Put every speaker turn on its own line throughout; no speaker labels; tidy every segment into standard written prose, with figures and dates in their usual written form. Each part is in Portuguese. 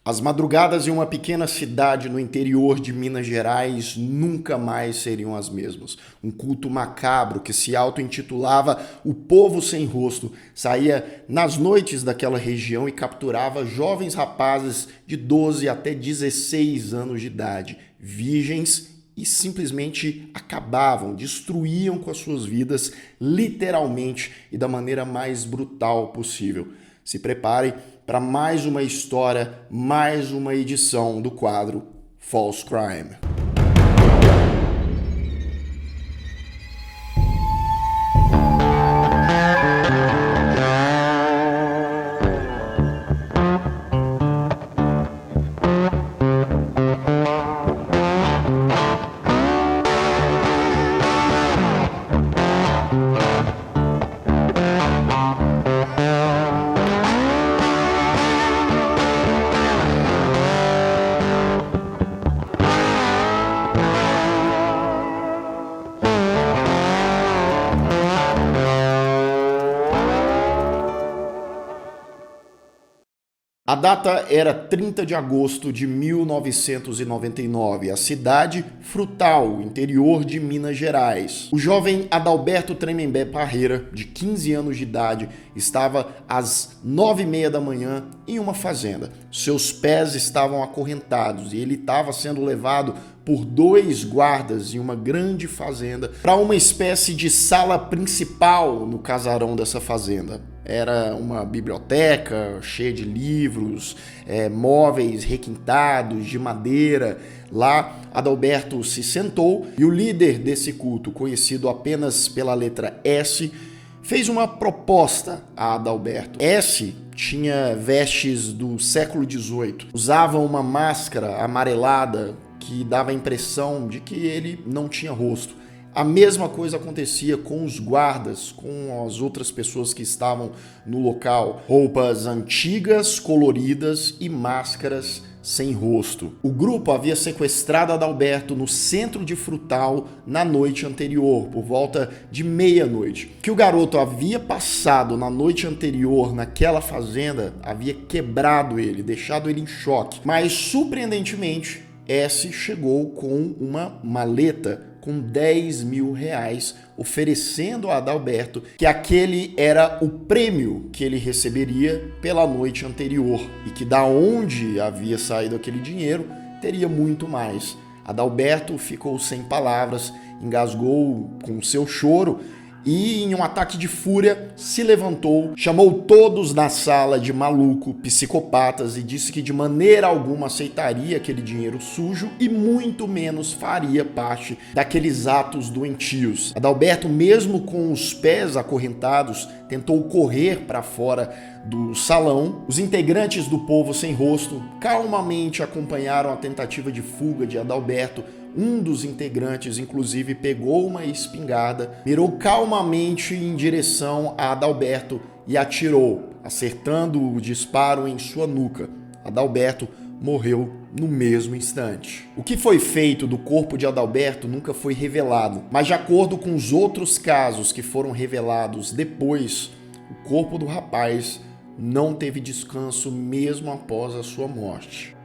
As madrugadas em uma pequena cidade no interior de Minas Gerais nunca mais seriam as mesmas. Um culto macabro que se auto-intitulava O Povo Sem Rosto saía nas noites daquela região e capturava jovens rapazes de 12 até 16 anos de idade, virgens, e simplesmente acabavam, destruíam com as suas vidas, literalmente e da maneira mais brutal possível. Se prepare para mais uma história, mais uma edição do quadro False Crime. A data era 30 de agosto de 1999, a cidade Frutal, interior de Minas Gerais. O jovem Adalberto Tremembé Parreira, de 15 anos de idade, estava às 9h30 da manhã em uma fazenda. Seus pés estavam acorrentados e ele estava sendo levado por 2 guardas em uma grande fazenda para uma espécie de sala principal no casarão dessa fazenda. Era uma biblioteca cheia de livros, móveis requintados de madeira. Lá, Adalberto se sentou e o líder desse culto, conhecido apenas pela letra S, fez uma proposta a Adalberto. S tinha vestes do século XVIII, usava uma máscara amarelada que dava a impressão de que ele não tinha rosto. A mesma coisa acontecia com os guardas, com as outras pessoas que estavam no local. Roupas antigas, coloridas e máscaras sem rosto. O grupo havia sequestrado Adalberto no centro de Frutal na noite anterior, por volta de meia-noite. O que o garoto havia passado na noite anterior naquela fazenda havia quebrado ele, deixado ele em choque. Mas, surpreendentemente, S chegou com uma maleta com R$10 mil, oferecendo a Adalberto que aquele era o prêmio que ele receberia pela noite anterior e que da onde havia saído aquele dinheiro teria muito mais. Adalberto ficou sem palavras, engasgou com seu choro e, em um ataque de fúria, se levantou, chamou todos na sala de maluco, psicopatas e disse que de maneira alguma aceitaria aquele dinheiro sujo e muito menos faria parte daqueles atos doentios. Adalberto, mesmo com os pés acorrentados, tentou correr para fora do salão. Os integrantes do Povo Sem Rosto calmamente acompanharam a tentativa de fuga de Adalberto. Um dos integrantes, inclusive, pegou uma espingarda, mirou calmamente em direção a Adalberto e atirou, acertando o disparo em sua nuca. Adalberto morreu no mesmo instante. O que foi feito do corpo de Adalberto nunca foi revelado, mas de acordo com os outros casos que foram revelados depois, o corpo do rapaz não teve descanso mesmo após a sua morte.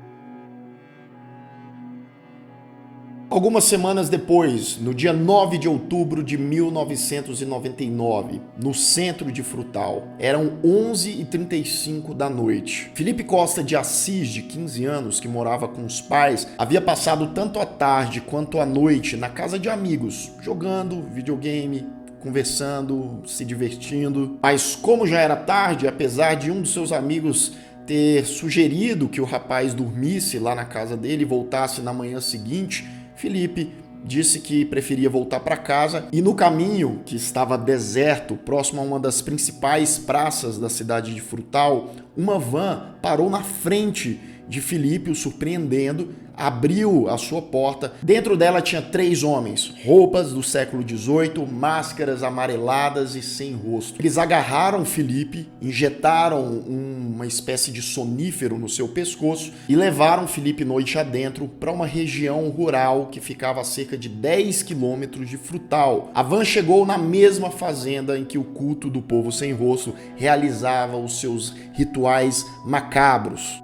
Algumas semanas depois, no dia 9 de outubro de 1999, no centro de Frutal, eram 11h35 da noite. Felipe Costa de Assis, de 15 anos, que morava com os pais, havia passado tanto a tarde quanto a noite na casa de amigos, jogando videogame, conversando, se divertindo. Mas como já era tarde, apesar de um dos seus amigos ter sugerido que o rapaz dormisse lá na casa dele e voltasse na manhã seguinte, Felipe disse que preferia voltar para casa e no caminho, que estava deserto, próximo a uma das principais praças da cidade de Frutal, uma van parou na frente de Felipe, o surpreendendo, abriu a sua porta. Dentro dela tinha 3 homens, roupas do século XVIII, máscaras amareladas e sem rosto. Eles agarraram Felipe, injetaram uma espécie de sonífero no seu pescoço e levaram Felipe noite adentro para uma região rural que ficava a cerca de 10 quilômetros de Frutal. A van chegou na mesma fazenda em que o culto do Povo Sem Rosto realizava os seus rituais macabros.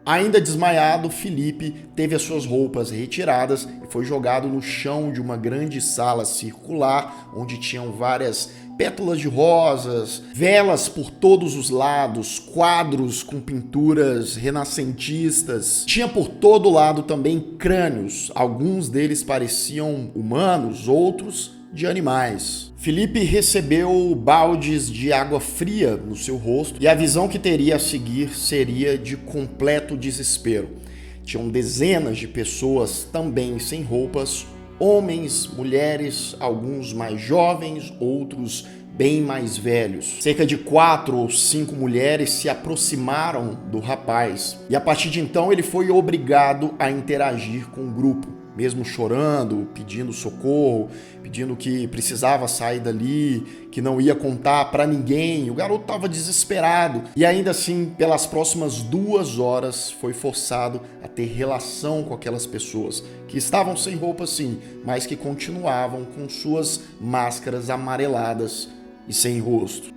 Ainda desmaiado, Filipe teve as suas roupas retiradas e foi jogado no chão de uma grande sala circular, onde tinham várias pétalas de rosas, velas por todos os lados, quadros com pinturas renascentistas. Tinha por todo lado também crânios, alguns deles pareciam humanos, outros de animais. Filipe recebeu baldes de água fria no seu rosto e a visão que teria a seguir seria de completo desespero. Tinham dezenas de pessoas também sem roupas, homens, mulheres, alguns mais jovens, outros bem mais velhos. Cerca de 4 ou 5 mulheres se aproximaram do rapaz e a partir de então ele foi obrigado a interagir com o grupo, mesmo chorando, pedindo socorro, pedindo que precisava sair dali, que não ia contar para ninguém. O garoto estava desesperado e ainda assim, pelas próximas 2 horas, foi forçado a ter relação com aquelas pessoas que estavam sem roupa sim, mas que continuavam com suas máscaras amareladas e sem rosto.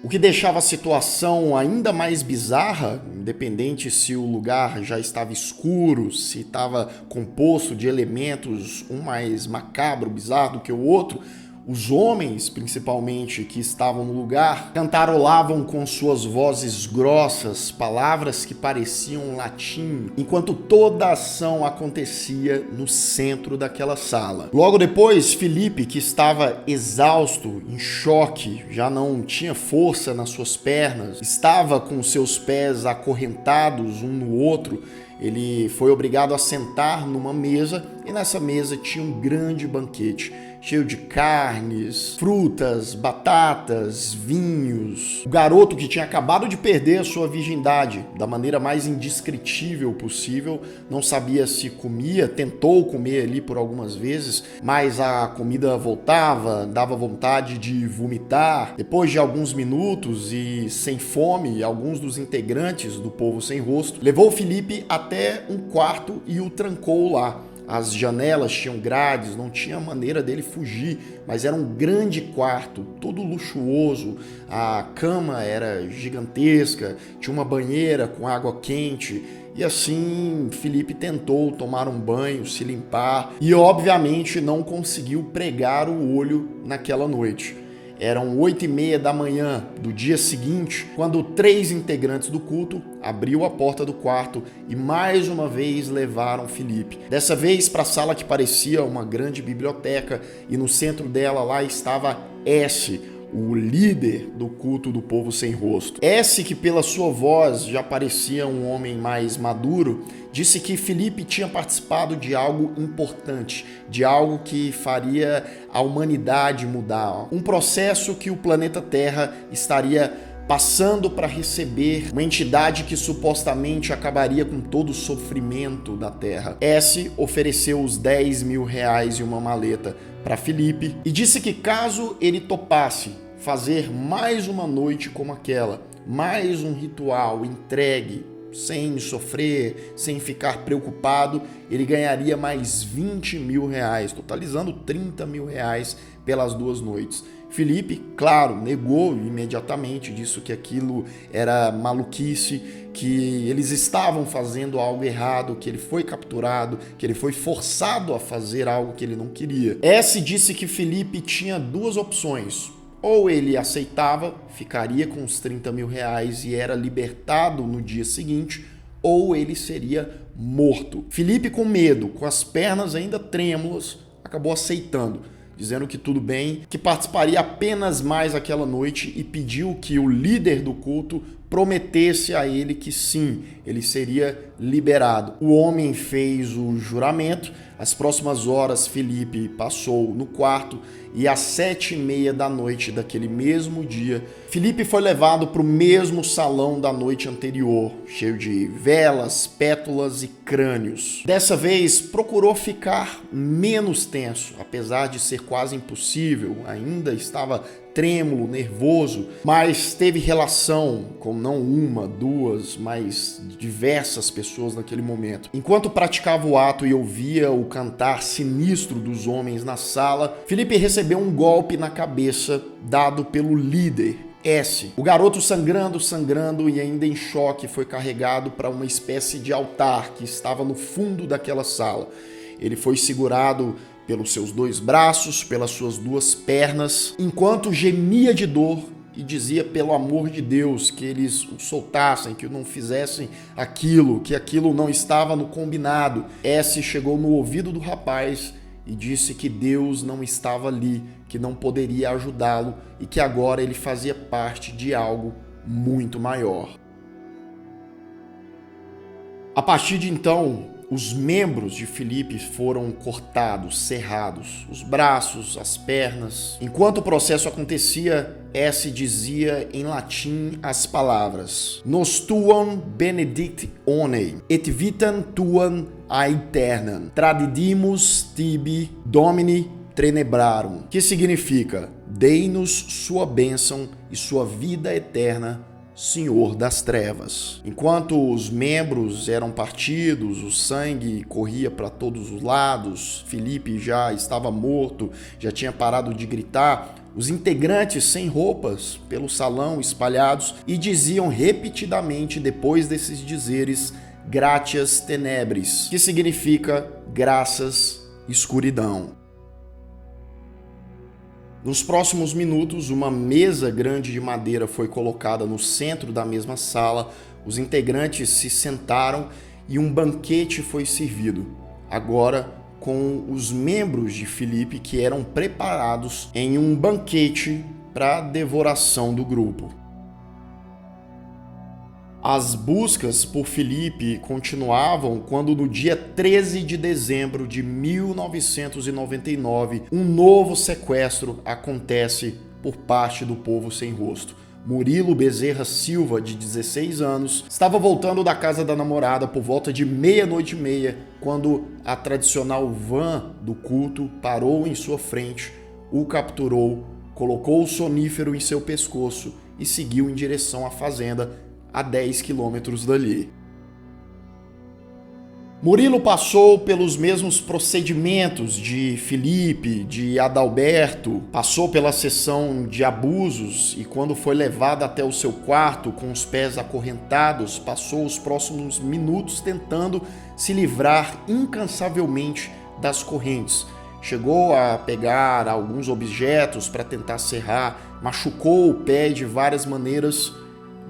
O que deixava a situação ainda mais bizarra, independente se o lugar já estava escuro, se estava composto de elementos um mais macabro, bizarro do que o outro, os homens, principalmente, que estavam no lugar, cantarolavam com suas vozes grossas, palavras que pareciam latim, enquanto toda a ação acontecia no centro daquela sala. Logo depois, Filipe, que estava exausto, em choque, já não tinha força nas suas pernas, estava com seus pés acorrentados um no outro, ele foi obrigado a sentar numa mesa e nessa mesa tinha um grande banquete, cheio de carnes, frutas, batatas, vinhos. O garoto, que tinha acabado de perder a sua virgindade da maneira mais indescritível possível, não sabia se comia, tentou comer ali por algumas vezes, mas a comida voltava, dava vontade de vomitar. Depois de alguns minutos e sem fome, alguns dos integrantes do Povo Sem Rosto levou Filipe até um quarto e o trancou lá. As janelas tinham grades, não tinha maneira dele fugir, mas era um grande quarto, todo luxuoso, a cama era gigantesca, tinha uma banheira com água quente, e assim Filipe tentou tomar um banho, se limpar, e obviamente não conseguiu pregar o olho naquela noite. Eram 8h30 da manhã do dia seguinte, quando 3 integrantes do culto abriu a porta do quarto e mais uma vez levaram Filipe. Dessa vez para a sala que parecia uma grande biblioteca e no centro dela lá estava S, o líder do culto do Povo Sem Rosto. S, que pela sua voz já parecia um homem mais maduro, disse que Filipe tinha participado de algo importante, de algo que faria a humanidade mudar, um processo que o planeta Terra estaria passando para receber uma entidade que supostamente acabaria com todo o sofrimento da Terra. S ofereceu os 10 mil reais e uma maleta para Filipe e disse que caso ele topasse fazer mais uma noite como aquela, mais um ritual entregue, sem sofrer, sem ficar preocupado, ele ganharia mais 20 mil reais, totalizando 30 mil reais pelas 2 noites. Filipe, claro, negou imediatamente, disse que aquilo era maluquice, que eles estavam fazendo algo errado, que ele foi capturado, que ele foi forçado a fazer algo que ele não queria. S disse que Filipe tinha 2 opções. Ou ele aceitava, ficaria com os 30 mil reais e era libertado no dia seguinte, ou ele seria morto. Filipe, com medo, com as pernas ainda trêmulas, acabou aceitando, dizendo que tudo bem, que participaria apenas mais aquela noite e pediu que o líder do culto prometesse a ele que sim, ele seria liberado. O homem fez o juramento. As próximas horas Filipe passou no quarto e às 7h30 da noite daquele mesmo dia, Filipe foi levado para o mesmo salão da noite anterior, cheio de velas, pétalas e crânios. Dessa vez procurou ficar menos tenso, apesar de ser quase impossível, ainda estava trêmulo, nervoso, mas teve relação com não uma, 2, mas diversas pessoas naquele momento. Enquanto praticava o ato e ouvia o cantar sinistro dos homens na sala, Filipe recebeu um golpe na cabeça dado pelo líder S. O garoto sangrando e ainda em choque foi carregado para uma espécie de altar que estava no fundo daquela sala. Ele foi segurado pelos seus 2 braços, pelas suas 2 pernas, enquanto gemia de dor e dizia pelo amor de Deus que eles o soltassem, que não fizessem aquilo, que aquilo não estava no combinado. S chegou no ouvido do rapaz e disse que Deus não estava ali, que não poderia ajudá-lo e que agora ele fazia parte de algo muito maior. A partir de então, os membros de Filipe foram cortados, serrados, os braços, as pernas. Enquanto o processo acontecia, S dizia em latim as palavras Nos tuam benedictione, et vitam tuam aeternam, tradidimus tibi domini tenebrarum, que significa, dei-nos sua bênção e sua vida eterna, Senhor das trevas. Enquanto os membros eram partidos, o sangue corria para todos os lados, Filipe já estava morto, já tinha parado de gritar, os integrantes sem roupas pelo salão espalhados e diziam repetidamente depois desses dizeres gratias tenebris, que significa graças escuridão. Nos próximos minutos, uma mesa grande de madeira foi colocada no centro da mesma sala, os integrantes se sentaram e um banquete foi servido, agora com os membros de Filipe que eram preparados em um banquete para a devoração do grupo. As buscas por Filipe continuavam quando no dia 13 de dezembro de 1999, um novo sequestro acontece por parte do povo sem rosto. Murilo Bezerra Silva, de 16 anos, estava voltando da casa da namorada por volta de 00:30, quando a tradicional van do culto parou em sua frente, o capturou, colocou o sonífero em seu pescoço e seguiu em direção à fazenda, a 10 quilômetros dali. Murilo passou pelos mesmos procedimentos de Filipe, de Adalberto, passou pela sessão de abusos e quando foi levado até o seu quarto com os pés acorrentados, passou os próximos minutos tentando se livrar incansavelmente das correntes. Chegou a pegar alguns objetos para tentar serrar, machucou o pé de várias maneiras,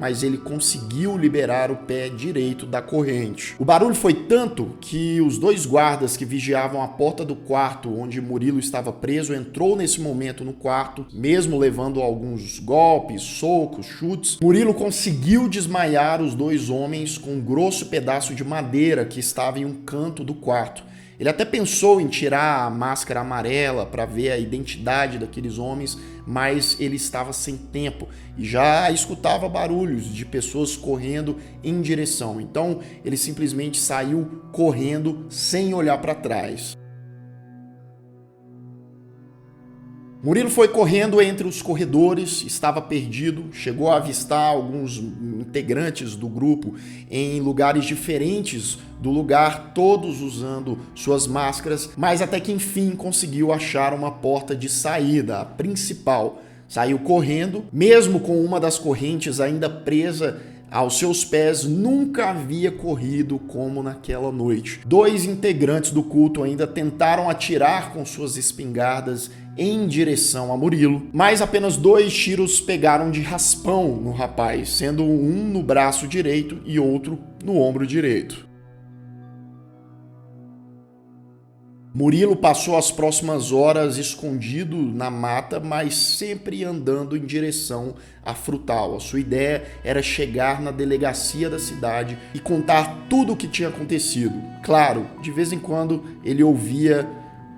mas ele conseguiu liberar o pé direito da corrente. O barulho foi tanto que os 2 guardas que vigiavam a porta do quarto onde Murilo estava preso entrou nesse momento no quarto, mesmo levando alguns golpes, socos, chutes. Murilo conseguiu desmaiar os 2 homens com um grosso pedaço de madeira que estava em um canto do quarto. Ele até pensou em tirar a máscara amarela para ver a identidade daqueles homens, mas ele estava sem tempo e já escutava barulhos de pessoas correndo em direção. Então ele simplesmente saiu correndo sem olhar para trás. Murilo foi correndo entre os corredores, estava perdido, chegou a avistar alguns integrantes do grupo em lugares diferentes do lugar, todos usando suas máscaras, mas até que enfim conseguiu achar uma porta de saída, a principal. Saiu correndo, mesmo com uma das correntes ainda presa aos seus pés, nunca havia corrido como naquela noite. 2 integrantes do culto ainda tentaram atirar com suas espingardas em direção a Murilo, mas apenas 2 tiros pegaram de raspão no rapaz, sendo um no braço direito e outro no ombro direito. Murilo passou as próximas horas escondido na mata, mas sempre andando em direção à Frutal. A sua ideia era chegar na delegacia da cidade e contar tudo o que tinha acontecido. Claro, de vez em quando ele ouvia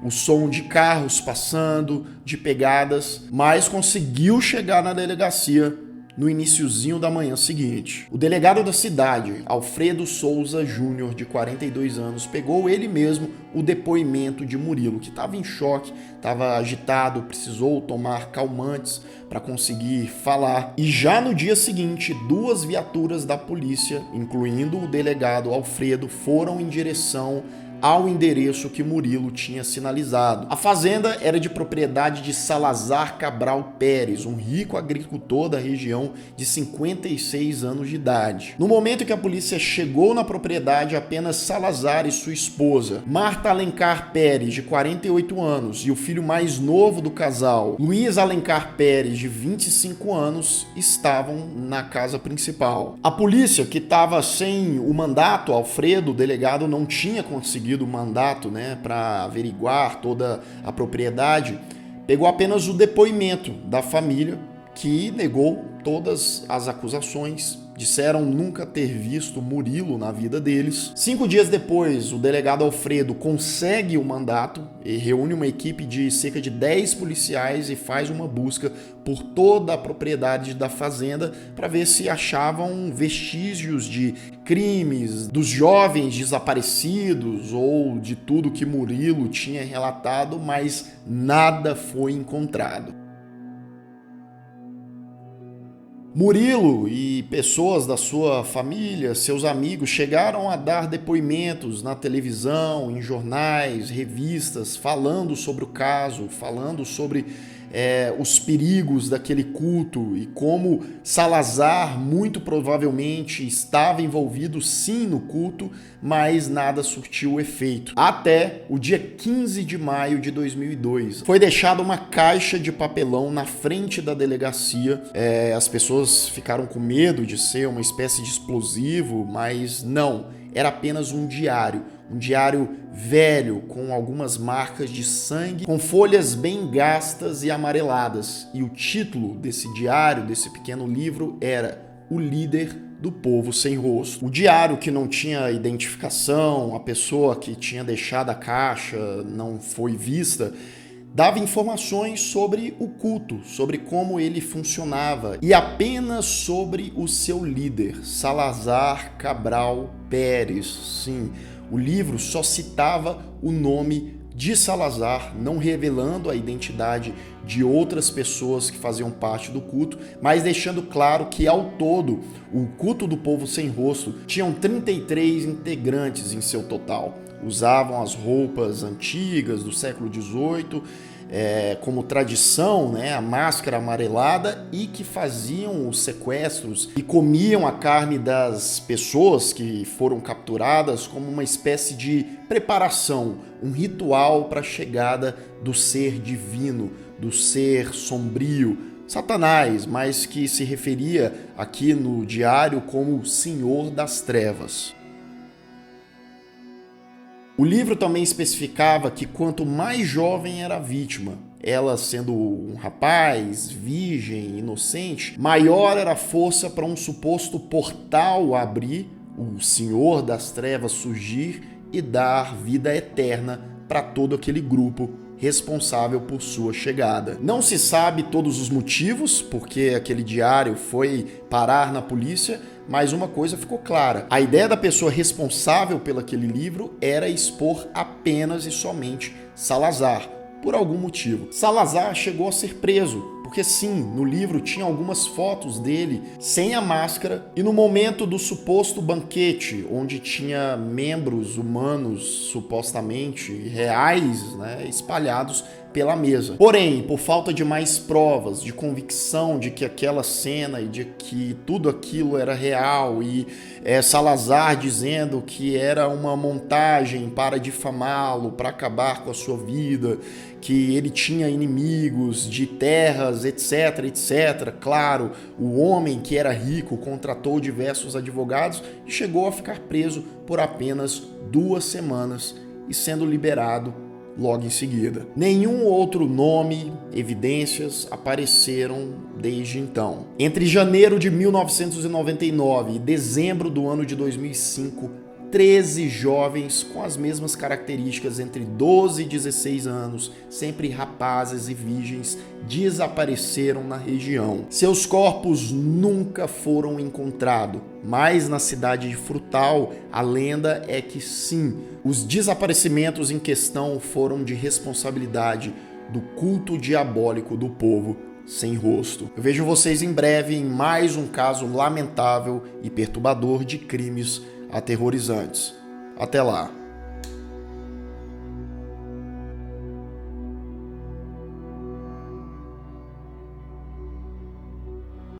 o som de carros passando, de pegadas, mas conseguiu chegar na delegacia no iniciozinho da manhã seguinte. O delegado da cidade, Alfredo Souza Júnior, de 42 anos, pegou ele mesmo o depoimento de Murilo, que estava em choque, estava agitado, precisou tomar calmantes para conseguir falar. E já no dia seguinte, 2 viaturas da polícia, incluindo o delegado Alfredo, foram em direção ao endereço que Murilo tinha sinalizado. A fazenda era de propriedade de Salazar Cabral Pérez, um rico agricultor da região de 56 anos de idade. No momento que a polícia chegou na propriedade, apenas Salazar e sua esposa, Marta Alencar Pérez, de 48 anos, e o filho mais novo do casal, Luiz Alencar Pérez, de 25 anos, estavam na casa principal. A polícia, que estava sem o mandato, Alfredo, o delegado, não tinha conseguido o mandato, para averiguar toda a propriedade, pegou apenas o depoimento da família, que negou todas as acusações. Disseram nunca ter visto Murilo na vida deles. 5 dias depois, o delegado Alfredo consegue o mandato e reúne uma equipe de cerca de 10 policiais e faz uma busca por toda a propriedade da fazenda para ver se achavam vestígios de crimes, dos jovens desaparecidos ou de tudo que Murilo tinha relatado, mas nada foi encontrado. Murilo e pessoas da sua família, seus amigos, chegaram a dar depoimentos na televisão, em jornais, revistas, falando sobre o caso, falando sobre os perigos daquele culto e como Salazar muito provavelmente estava envolvido sim no culto, mas nada surtiu efeito. Até o dia 15 de maio de 2002. Foi deixada uma caixa de papelão na frente da delegacia. As pessoas ficaram com medo de ser uma espécie de explosivo, mas não. Era apenas um diário velho com algumas marcas de sangue, com folhas bem gastas e amareladas. E o título desse diário, desse pequeno livro, era O Líder do Povo Sem Rosto. O diário, que não tinha identificação, a pessoa que tinha deixado a caixa não foi vista, dava informações sobre o culto, sobre como ele funcionava e apenas sobre o seu líder, Salazar Cabral Pérez. Sim, o livro só citava o nome de Salazar, não revelando a identidade de outras pessoas que faziam parte do culto, mas deixando claro que, ao todo, o culto do povo sem rosto tinham 33 integrantes em seu total. Usavam as roupas antigas do século XVIII, como tradição, a máscara amarelada, e que faziam os sequestros e comiam a carne das pessoas que foram capturadas como uma espécie de preparação, um ritual para a chegada do ser divino, do ser sombrio, Satanás, mas que se referia aqui no diário como Senhor das Trevas. O livro também especificava que quanto mais jovem era a vítima, ela sendo um rapaz, virgem, inocente, maior era a força para um suposto portal abrir, o Senhor das Trevas surgir e dar vida eterna para todo aquele grupo responsável por sua chegada. Não se sabe todos os motivos porque aquele diário foi parar na polícia, mas uma coisa ficou clara: a ideia da pessoa responsável pelo aquele livro era expor apenas e somente Salazar, por algum motivo. Salazar chegou a ser preso, porque sim, no livro tinha algumas fotos dele sem a máscara e no momento do suposto banquete, onde tinha membros humanos supostamente reais, espalhados pela mesa. Porém, por falta de mais provas, de convicção de que aquela cena e de que tudo aquilo era real e Salazar dizendo que era uma montagem para difamá-lo, para acabar com a sua vida, que ele tinha inimigos de terras, etc, etc. Claro, o homem que era rico contratou diversos advogados e chegou a ficar preso por apenas 2 semanas e sendo liberado logo em seguida. Nenhum outro nome, evidências apareceram desde então. Entre janeiro de 1999 e dezembro do ano de 2005, 13 jovens com as mesmas características entre 12 e 16 anos, sempre rapazes e virgens, desapareceram na região. Seus corpos nunca foram encontrados, mas na cidade de Frutal, a lenda é que sim, os desaparecimentos em questão foram de responsabilidade do culto diabólico do povo sem rosto. Eu vejo vocês em breve em mais um caso lamentável e perturbador de crimes aterrorizantes. Até lá!